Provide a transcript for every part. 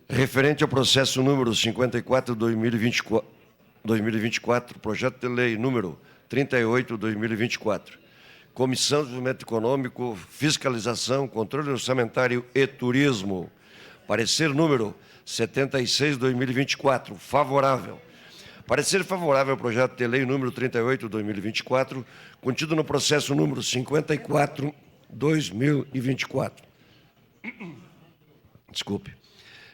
Referente ao processo número 54/2024, projeto de lei número 38/2024, Comissão de Desenvolvimento Econômico, Fiscalização, Controle Orçamentário e Turismo, parecer número 76/2024, favorável. Parecer favorável ao projeto de lei número 38/2024, contido no processo número 54/2024. Desculpe.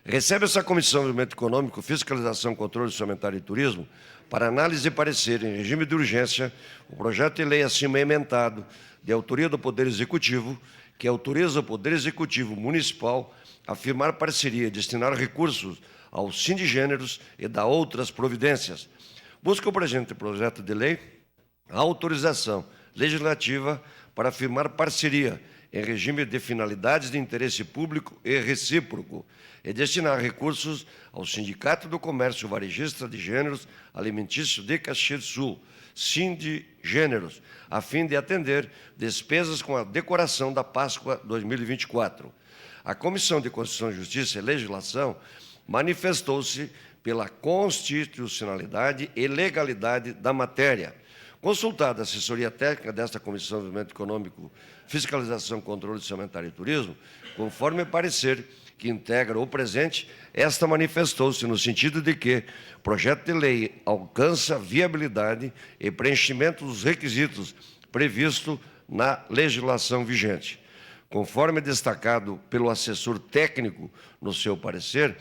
Recebe essa Comissão de Desenvolvimento Econômico, Fiscalização, Controle Orçamentário e Turismo para análise e parecer em regime de urgência o projeto de lei acima emendado de autoria do Poder Executivo, que autoriza o Poder Executivo Municipal a firmar parceria e destinar recursos aos sindigêneros e dar outras providências. Busca o presente projeto de lei a autorização legislativa para firmar parceria em regime de finalidades de interesse público e recíproco e destinar recursos ao Sindicato do Comércio Varejista de Gêneros Alimentícios de Caxias do Sul, Sindigêneros, a fim de atender despesas com a decoração da Páscoa 2024. A Comissão de Constituição, Justiça e Legislação manifestou-se pela constitucionalidade e legalidade da matéria. Consultada a assessoria técnica desta Comissão de Desenvolvimento Econômico, Fiscalização, Controle Orçamentário e Turismo, conforme parecer que integra o presente, esta manifestou-se no sentido de que o projeto de lei alcança viabilidade e preenchimento dos requisitos previstos na legislação vigente. Conforme destacado pelo assessor técnico no seu parecer,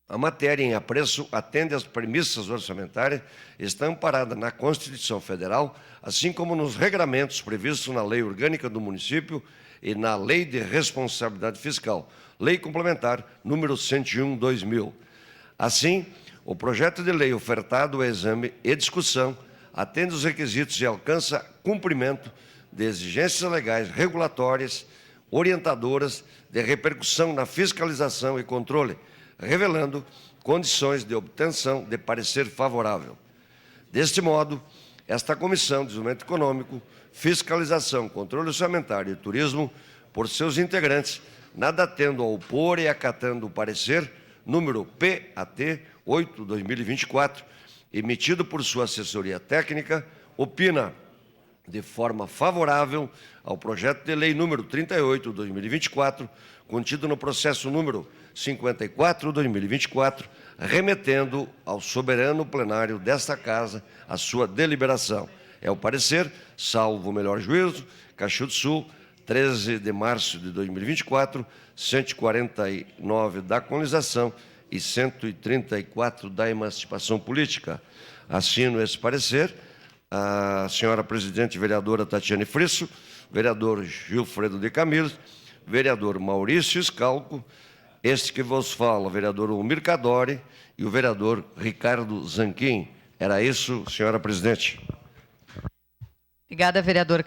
a matéria em apreço atende às premissas orçamentárias, está amparada na Constituição Federal, assim como nos regramentos previstos na Lei Orgânica do Município e na Lei de Responsabilidade Fiscal, Lei Complementar número 101/2000. Assim, o projeto de lei ofertado ao exame e discussão atende os requisitos e alcança cumprimento de exigências legais regulatórias, orientadoras de repercussão na fiscalização e controle, revelando condições de obtenção de parecer favorável. Deste modo, esta Comissão de Desenvolvimento Econômico, Fiscalização, Controle Orçamentário e Turismo, por seus integrantes, nada tendo a opor e acatando o parecer número PAT 8/2024, emitido por sua assessoria técnica, opina de forma favorável ao projeto de lei número 38/2024, contido no processo número 54/2024, remetendo ao soberano plenário desta Casa a sua deliberação. É o parecer, salvo o melhor juízo, Caxias do Sul, 13 de março de 2024, 149 da colonização e 134 da emancipação política. Assino esse parecer a senhora presidente vereadora Tatiane Frisso, vereador Gilfredo de Camilo, vereador Maurício Scalco, este que vos fala, vereador Almir Cadore e o vereador Ricardo Zanquim. Era isso, senhora presidente. Obrigada, vereador.